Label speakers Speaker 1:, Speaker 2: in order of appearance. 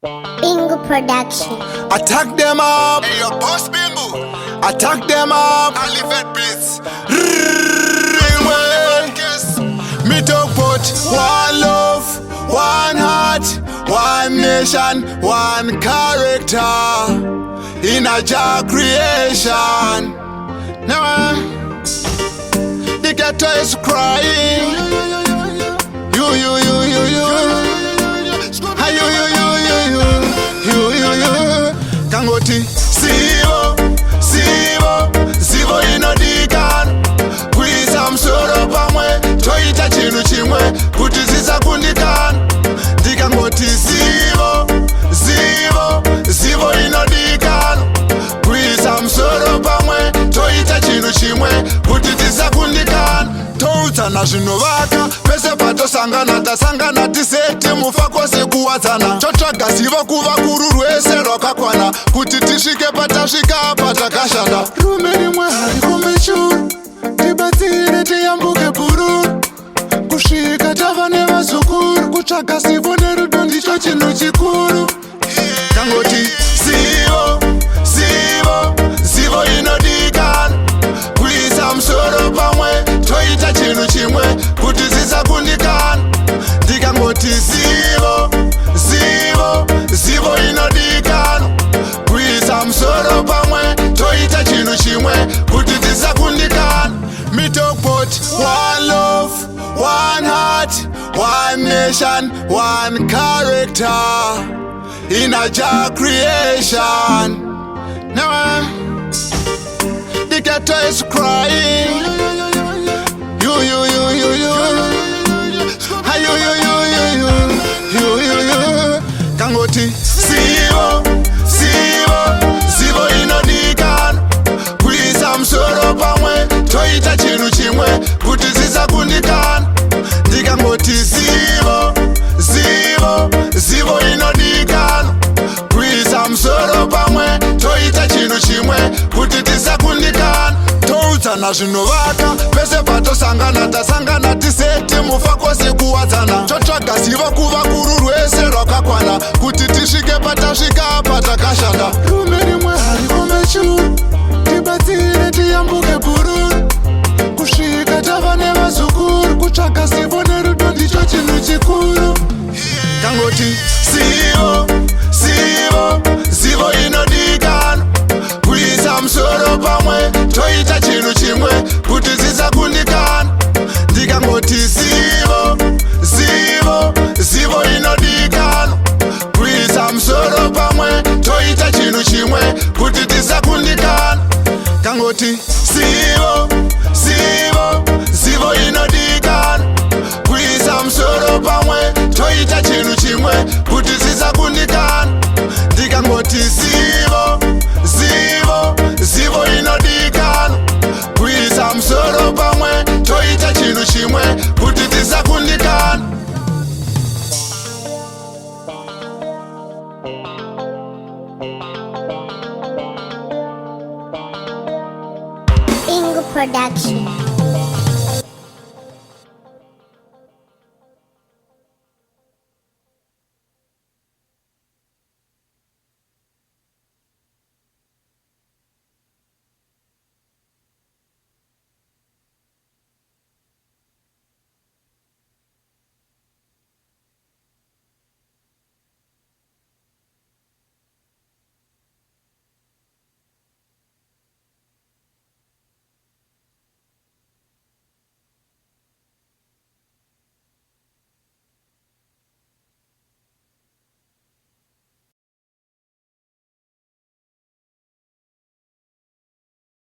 Speaker 1: Bingo Production.
Speaker 2: Attack them up.
Speaker 3: Hey, your boss Bingo.
Speaker 2: Attack them up.
Speaker 3: Olivet Beats.
Speaker 2: Me talk about one love, one heart, one nation, one character in a Jah creation. Now, the ghetto is crying. You. Kangoti, sivo inodikan. Kwisa msoro pamwe, toita chinu chimwe, kuti zisakundikana. Ndikangoti sivo inodikan. Kwisa msoro pamwe, toita chinu chimwe, kuti zisakundikana. Toutsana zvinovaka, pese patosangana tasangana tiseti mufa kwose kuwadzana. Totsvaga zivo kuva kuru rwese rwakakwana, kuti tisvike patasvika patakashanda. Rume rimwe hari kumechuru, tibatsire tiyambuke bhururu. Kusvika tava nevazukuru, kutsvaga zivo nerudo ndicho chinhu chikuru. Kangoti zivo inodikana. Kuisa musoro pamwe, toita chinhu chimwe, kuti zisakundikana. Ndikangoti zivo inodikana. Kuisa musoro pamwe, toita chinhu chimwe, kuti zisakundikana. Me talk about one love, one heart, one nation, one character in a Jah creation. Now, the ghetto is crying. You. Kangoti, sivo inodikana. Kuisa msoro pamwe, toita chinu chimwe, kuti zisakundikana. Ndikangoti zivo inodikana. Kuisa msoro pamwe, toita chinu chimwe, kuti tisakundikana. Toutsana zvinovaka, pese patosangana tasangana tiseti mufa kwose kuwadzana. Totsvaga zivo kuva kuru rwese rwakakwana, kuti tisvike patasvika patakashanda. Rume rimwe hari kumechuru, tibatsire tiyambuke bhururu. Kusvika tava nevazukuru, kutsvaga zivo nerudo ndicho chinhu chikuru. Kangoti zivo inodikana. Kuisa musoro pamwe, toita chinhu chimwe, kuti zisakundikana. Ndikangoti zivo inodikana. Kuisa musoro pamwe, toita chinhu chimwe, kuti tisakundikana. Kangoti zivo inodikana. Kuisa musoro pamwe, toita chinhu chimwe, kuti zisakundikana. Ndikangoti zivo inodikana. Kuisa musoro pamwe, toita chinhu chimwe, kuti tisakundikana.
Speaker 1: Bingo Production.